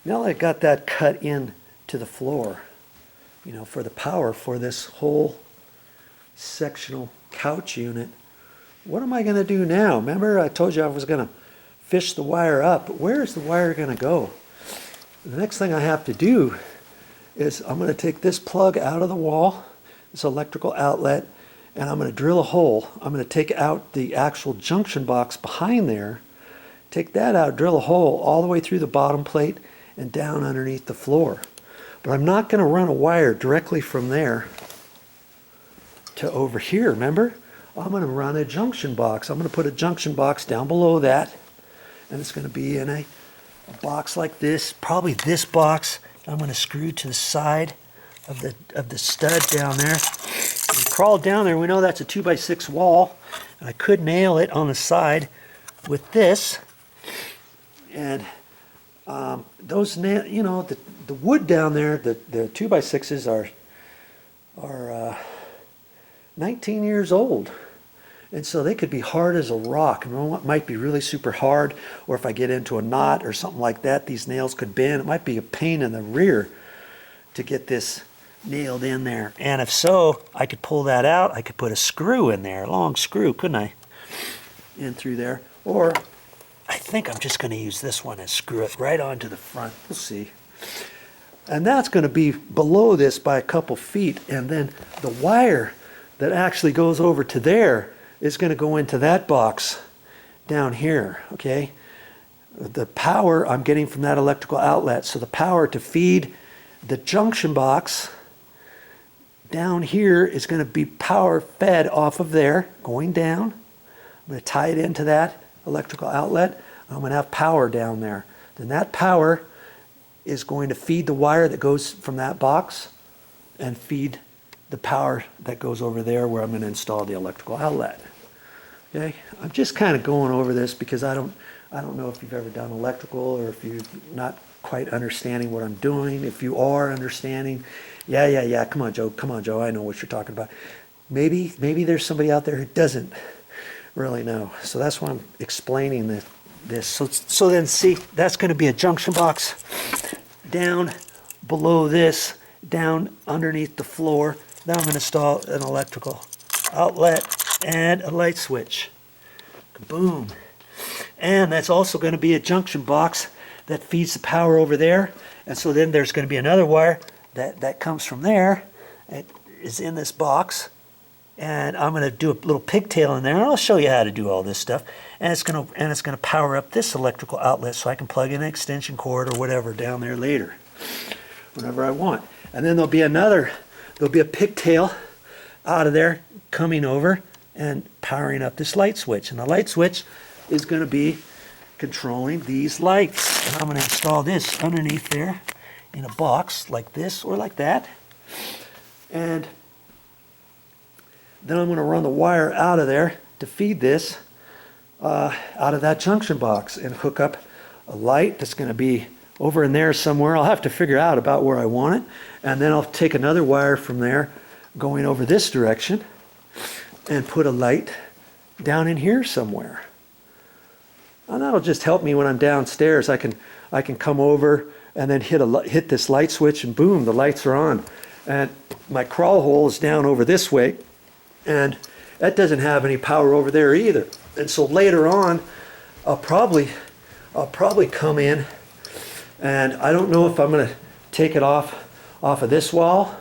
Now that I got that cut in to the floor, you know, for the power for this whole sectional couch unit, what am I going to do now? Remember I told you I was going to fish the wire up. Where is the wire going to go? The next thing I have to do is I'm going to take this plug out of the wall, this electrical outlet, and I'm going to drill a hole. I'm going to take out the actual junction box behind there, take that out, drill a hole all the way through the bottom plate and down underneath the floor. But I'm not going to run a wire directly from there to over here, remember? I'm going to run a junction box. I'm going to put a junction box down below that, and it's going to be in a box like this, probably this box. I'm going to screw to the side of the stud down there. And crawl down there. We know that's a 2x6 wall, and I could nail it on the side with this. And those nail, you know, the wood down there, the 2x6s are 19 years old. And so they could be hard as a rock. And it might be really super hard, or if I get into a knot or something like that, these nails could bend. It might be a pain in the rear to get this nailed in there. And if so, I could pull that out. I could put a screw in there, a long screw, couldn't I? In through there. Or I think I'm just going to use this one and screw it right onto the front. We'll see. And that's going to be below this by a couple feet. And then the wire that actually goes over to there is going to go into that box down here, okay? The power I'm getting from that electrical outlet. So the power to feed the junction box down here is going to be power fed off of there, going down. I'm going to tie it into that electrical outlet. I'm going to have power down there. Then that power is going to feed the wire that goes from that box and feed the power that goes over there where I'm going to install the electrical outlet. Okay, I'm just kind of going over this because I don't know if you've ever done electrical, or if you're not quite understanding what I'm doing. If you are understanding, yeah, come on, Joe, I know what you're talking about. Maybe there's somebody out there who doesn't really know. So that's why I'm explaining this. So then see, that's going to be a junction box down below this, down underneath the floor. Now I'm going to install an electrical outlet and a light switch. Boom. And that's also going to be a junction box that feeds the power over there. And so then there's going to be another wire that comes from there. It is in this box. And I'm going to do a little pigtail in there, and I'll show you how to do all this stuff. And it's going to power up this electrical outlet so I can plug in an extension cord or whatever down there later, whenever I want. And then there'll be a pigtail out of there coming over and powering up this light switch. And the light switch is going to be controlling these lights. And I'm going to install this underneath there in a box like this or like that. And then I'm going to run the wire out of there to feed this out of that junction box and hook up a light that's going to be over in there somewhere. I'll have to figure out about where I want it. And then I'll take another wire from there going over this direction and put a light down in here somewhere. And that'll just help me when I'm downstairs. I can come over and then hit this light switch, and boom, the lights are on. And my crawl hole is down over this way, and that doesn't have any power over there either. And so later on, I'll probably come in, and I don't know if I'm going to take it off of this wall,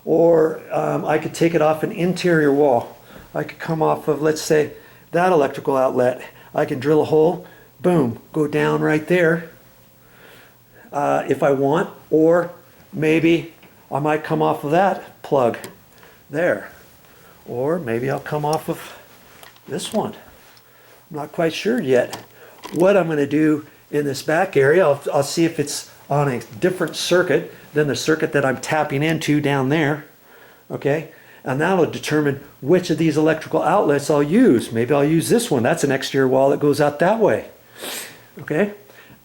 or I could take it off an interior wall. I could come off of, let's say, that electrical outlet. I can drill a hole, boom, go down right there if I want, or maybe I might come off of that plug there, or maybe I'll come off of this one. I'm not quite sure yet what I'm going to do in this back area. I'll see if it's on a different circuit than the circuit that I'm tapping into down there, okay? And that'll determine which of these electrical outlets I'll use. Maybe I'll use this one. That's an exterior wall that goes out that way, okay?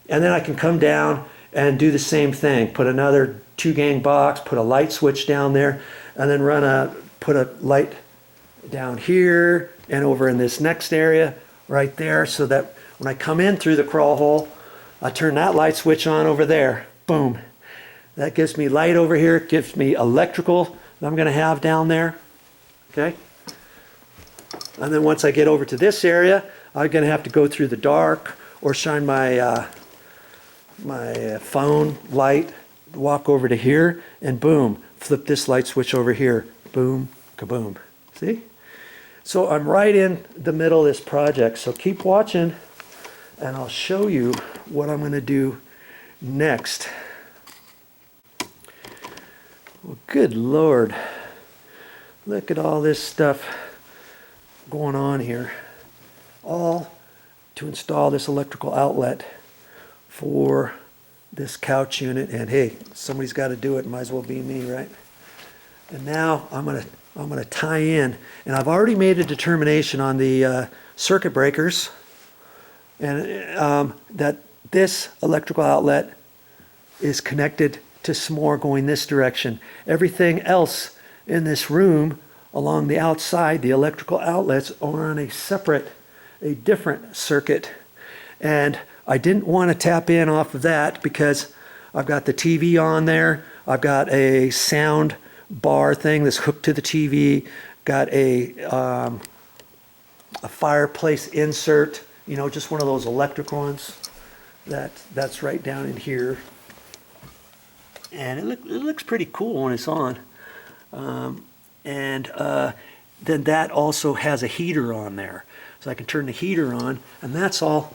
And then I can come down and do the same thing. Put another 2-gang box, put a light switch down there, and then put a light down here and over in this next area right there, so that when I come in through the crawl hole, I turn that light switch on over there. Boom. That gives me light over here. It gives me electrical that I'm going to have down there. Okay. And then once I get over to this area, I'm going to have to go through the dark or shine my my phone light, walk over to here, and boom, flip this light switch over here. Boom, kaboom. See? So I'm right in the middle of this project. So keep watching, and I'll show you what I'm going to do next. Well, good Lord. Look at all this stuff going on here. All to install this electrical outlet for this couch unit. And hey, somebody's got to do it. Might as well be me, right? And now I'm gonna tie in, and I've already made a determination on the circuit breakers, and that this electrical outlet is connected to some more going this direction. Everything else in this room along the outside, the electrical outlets, are on a different circuit. And I didn't want to tap in off of that because I've got the TV on there. I've got a sound bar thing that's hooked to the TV. Got a fireplace insert, you know, just one of those electric ones. That's right down in here. And it looks pretty cool when it's on. Then that also has a heater on there. So I can turn the heater on, and that's all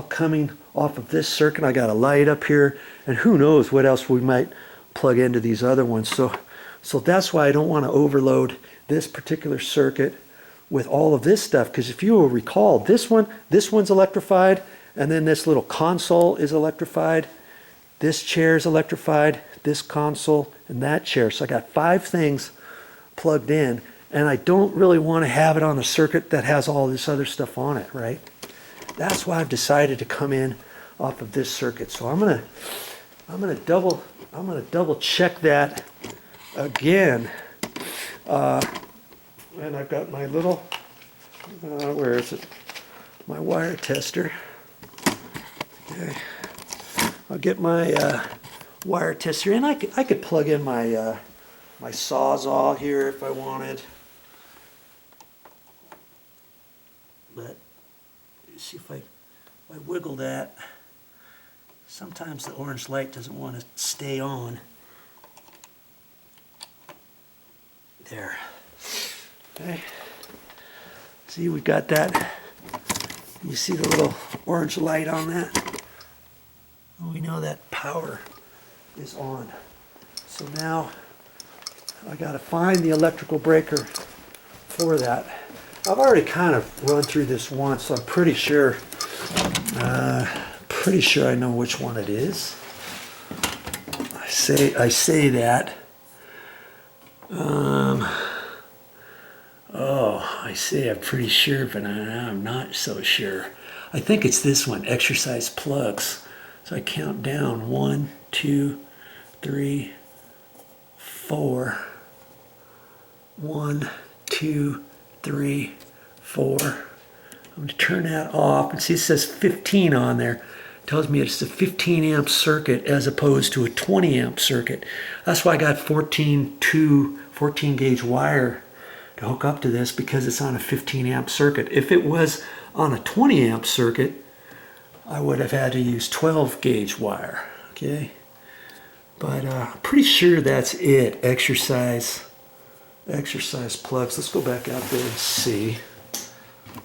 coming off of this circuit. I got a light up here, and who knows what else we might plug into these other ones. So that's why I don't want to overload this particular circuit with all of this stuff, because if you will recall, this one's electrified, and then this little console is electrified. This chair is electrified, this console, and that chair. So I got 5 things plugged in, and I don't really want to have it on a circuit that has all this other stuff on it, right? That's why I've decided to come in off of this circuit. So I'm gonna double check that again. And I've got my little where is it? My wire tester. Okay. I'll get my wire tester in. I could plug in my my Sawzall here if I wanted. But see if I wiggle that. Sometimes the orange light doesn't want to stay on. There. Okay. See, we got that. You see the little orange light on that? We know that power is on. So now I got to find the electrical breaker for that. I've already kind of run through this once, so I'm pretty sure I know which one it is. I say that. I'm pretty sure, but I'm not so sure. I think it's this one, exercise plugs. So I count down 1, 2, 3, 4. 1, 2, 3, 4. I'm going to turn that off. And see, it says 15 on there. It tells me it's a 15 amp circuit as opposed to a 20 amp circuit. That's why I got 14 gauge wire to hook up to this, because it's on a 15 amp circuit. If it was on a 20 amp circuit, I would have had to use 12 gauge wire. Okay, but I'm pretty sure that's it. Exercise plugs. Let's go back out there and see.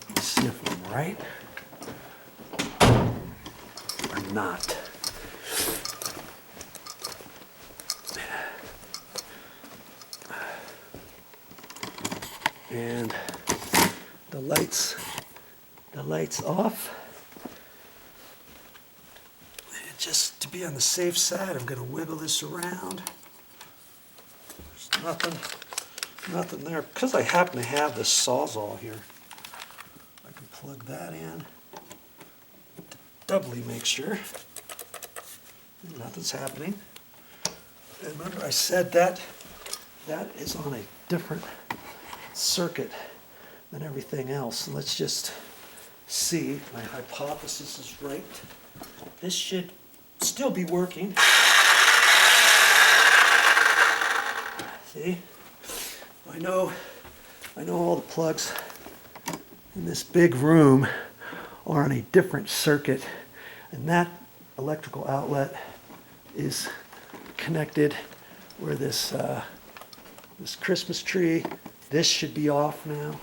Let's see if I'm right or not. And the lights off. And just to be on the safe side, I'm going to wiggle this around. There's nothing there. Because I happen to have this Sawzall here, I can plug that in to doubly make sure nothing's happening. And remember, I said that is on a different circuit than everything else. And let's just see if my hypothesis is right. this should still be working. See? I know all the plugs in this big room are on a different circuit, and that electrical outlet is connected where this this Christmas tree, this should be off now.